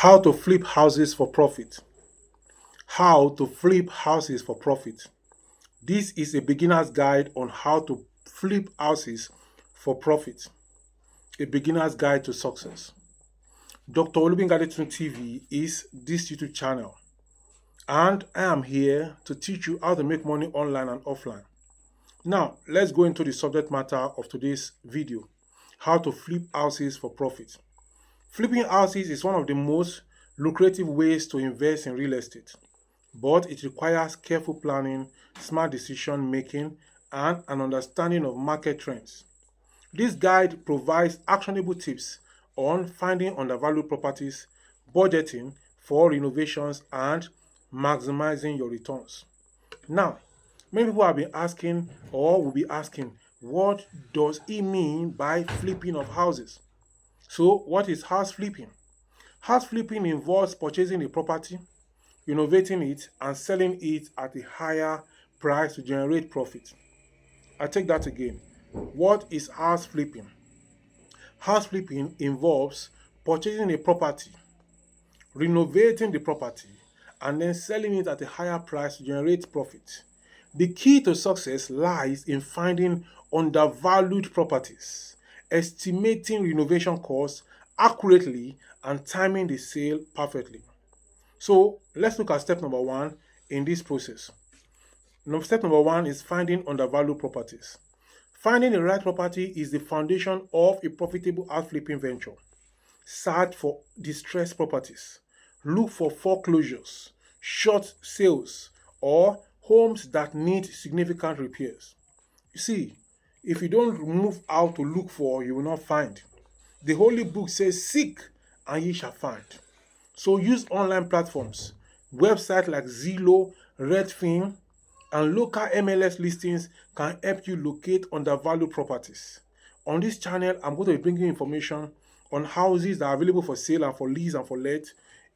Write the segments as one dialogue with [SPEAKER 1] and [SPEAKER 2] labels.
[SPEAKER 1] How to flip houses for profit. How to flip houses for profit. This is a beginner's guide on how to flip houses for profit. A beginner's guide to success. Dr. Olubingadetun TV is this YouTube channel, and I am here to teach you how to make money online and offline. Now, let's go into the subject matter of today's video: how to flip houses for profit. Flipping houses is one of the most lucrative ways to invest in real estate, but it requires careful planning, smart decision making, and an understanding of market trends. This guide provides actionable tips on finding undervalued properties, budgeting for renovations, and maximizing your returns. Now, many people have been asking or will be asking, what does it mean by flipping of houses? So, what is house flipping? House flipping involves purchasing a property, renovating it, and selling it at a higher price to generate profit. I take that again. What is house flipping? House flipping involves purchasing a property, renovating the property, and then selling it at a higher price to generate profit. The key to success lies in finding undervalued properties, estimating renovation costs accurately, and timing the sale perfectly. So let's look at step number one in this process. Step number one is finding undervalued properties. Finding the right property is the foundation of a profitable house flipping venture. Search for distressed properties. Look for foreclosures, short sales, or homes that need significant repairs. You see, if you don't move out to look for, you will not find. The Holy Book says, "Seek and ye shall find." So use online platforms, websites like Zillow, Redfin, and local MLS listings can help you locate undervalued properties. On this channel, I'm going to be bringing information on houses that are available for sale and for lease and for let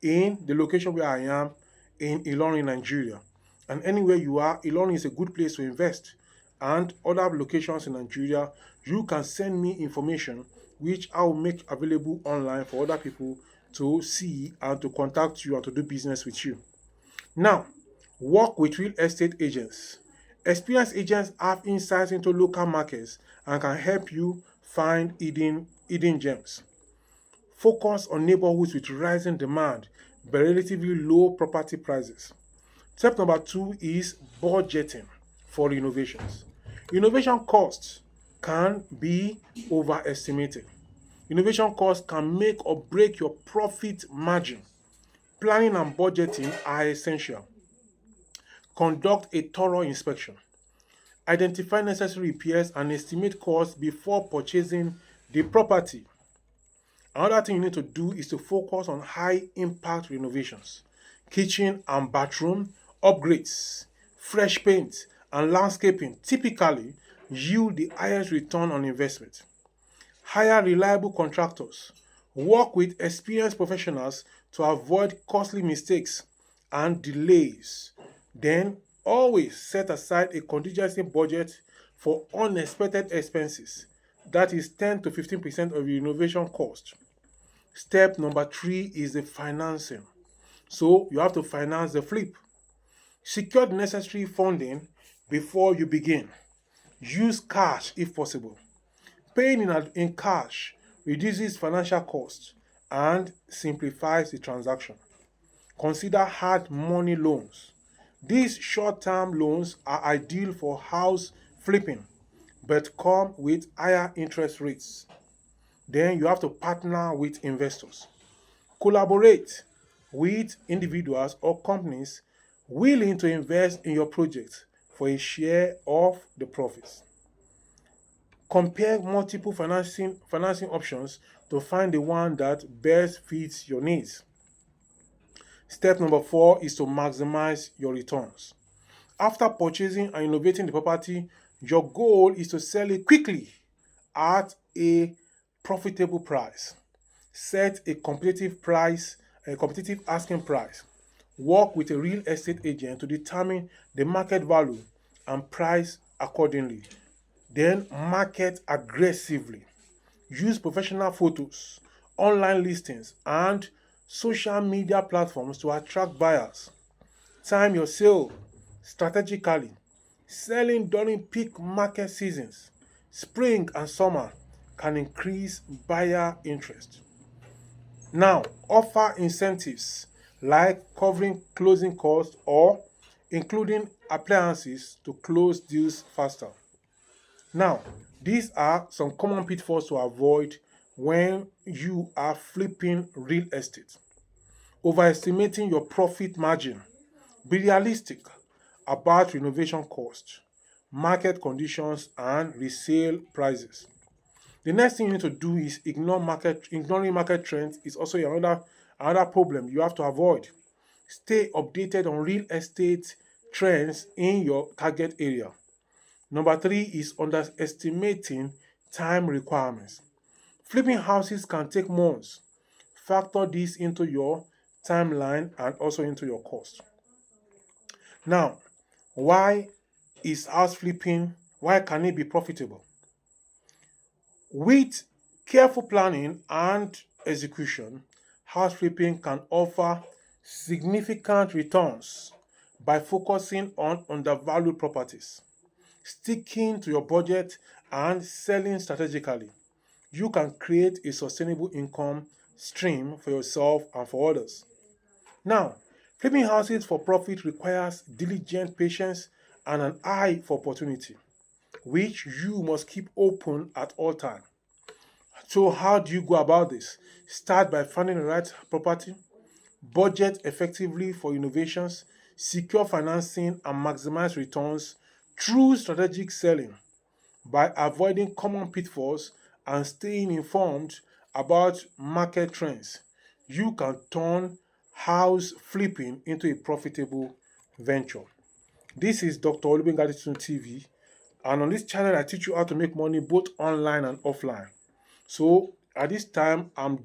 [SPEAKER 1] in the location where I am in Ilorin, Nigeria. And anywhere you are, Ilorin is a good place to invest. And other locations in Nigeria, you can send me information which I will make available online for other people to see and to contact you and to do business with you. Now, work with real estate agents. Experienced agents have insights into local markets and can help you find hidden gems. Focus on neighborhoods with rising demand but relatively low property prices. Step number two is budgeting for renovations. Renovation costs can be overestimated. Renovation costs can make or break your profit margin. Planning and budgeting are essential. Conduct a thorough inspection. Identify necessary repairs and estimate costs before purchasing the property. Another thing you need to do is to focus on high impact renovations. Kitchen and bathroom upgrades, fresh paint, and landscaping typically yield the highest return on investment. Hire reliable contractors. Work with experienced professionals to avoid costly mistakes and delays. Then always set aside a contingency budget for unexpected expenses. That is 10 to 15% of your renovation cost. Step number three is the financing. So you have to finance the flip. Secure the necessary funding before you begin. Use cash if possible. Paying in cash reduces financial costs and simplifies the transaction. Consider hard money loans. These short-term loans are ideal for house flipping but come with higher interest rates. Then you have to partner with investors. Collaborate with individuals or companies willing to invest in your project for a share of the profits. Compare multiple financing options to find the one that best fits your needs. Step number four is to maximize your returns. After purchasing and renovating the property, your goal is to sell it quickly at a profitable price. Set a competitive asking price. Work with a real estate agent to determine the market value and price accordingly. Then market aggressively. Use professional photos, online listings, and social media platforms to attract buyers. Time your sale strategically. Selling during peak market seasons, spring and summer, can increase buyer interest. Now, offer incentives like covering closing costs or including appliances to close deals faster. Now, these are some common pitfalls to avoid when you are flipping real estate. Overestimating your profit margin. Be realistic about renovation costs, market conditions, and resale prices. The next thing you need to do is ignoring market trends is also another problem you have to avoid. Stay updated on real estate trends in your target area. Number three is underestimating time requirements. Flipping houses can take months. Factor this into your timeline and also into your cost. Now, why is house flipping? Why can it be profitable? With careful planning and execution, house flipping can offer significant returns by focusing on undervalued properties, sticking to your budget, and selling strategically. You can create a sustainable income stream for yourself and for others. Now, flipping houses for profit requires diligent patience and an eye for opportunity, which you must keep open at all times. So, how do you go about this? Start by finding the right property, budget effectively for innovations, secure financing, and maximize returns through strategic selling. By avoiding common pitfalls and staying informed about market trends, you can turn house flipping into a profitable venture. This is Dr. Olubengadi TV, and on this channel, I teach you how to make money both online and offline. So at this time, I'm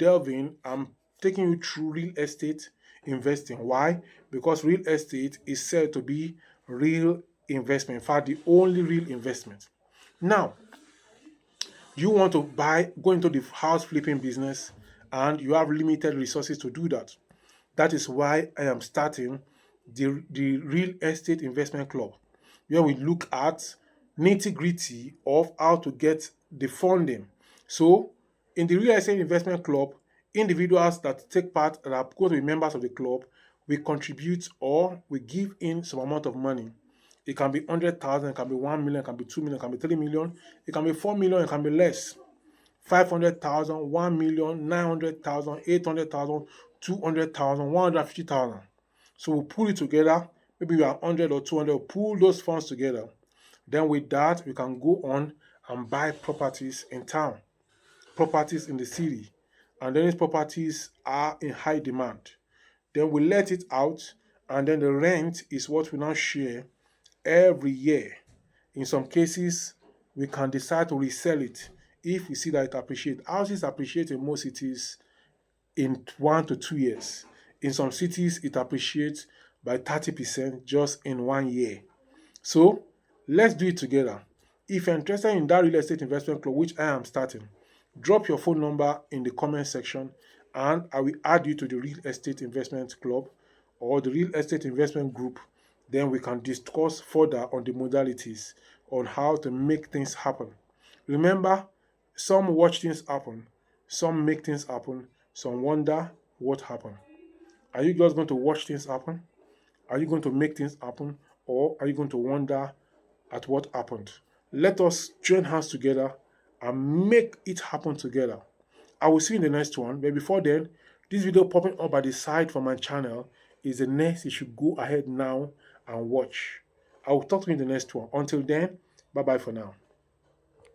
[SPEAKER 1] taking you through real estate investing. Why? Because real estate is said to be real investment. In fact, the only real investment. Now, you want to go into the house flipping business and you have limited resources to do that. That is why I am starting the Real Estate Investment Club, where we look at nitty-gritty of how to get the funding. So, in the Real Estate Investment Club, individuals that take part, that are going to be members of the club, we contribute or we give in some amount of money. It can be 100,000, it can be 1 million, it can be 2 million, it can be 3 million, it can be 4 million, it can be less. 500,000, 1 million, 900,000, 800,000, 200,000, 150,000. So we pull it together. Maybe we are 100 or 200. We'll pull those funds together. Then with that, we can go on and buy properties in town, properties in the city. And then these properties are in high demand. Then we let it out, and then the rent is what we now share every year. In some cases, we can decide to resell it if we see that it appreciates. Houses appreciate in most cities in 1 to 2 years. In some cities, it appreciates by 30% just in 1 year. So let's do it together. If you're interested in that real estate investment club, which I am starting, drop your phone number in the comment section and I will add you to the real estate investment club or the real estate investment group. Then we can discuss further on the modalities on how to make things happen. Remember, some watch things happen, some make things happen, some wonder what happened. Are you just going to watch things happen? Are you going to make things happen? Or are you going to wonder at what happened? Let us join hands together and make it happen together. I will see you in the next one. But before then, this video popping up by the side from my channel is the next. You should go ahead now and watch. I will talk to you in the next one. Until then, bye-bye for now.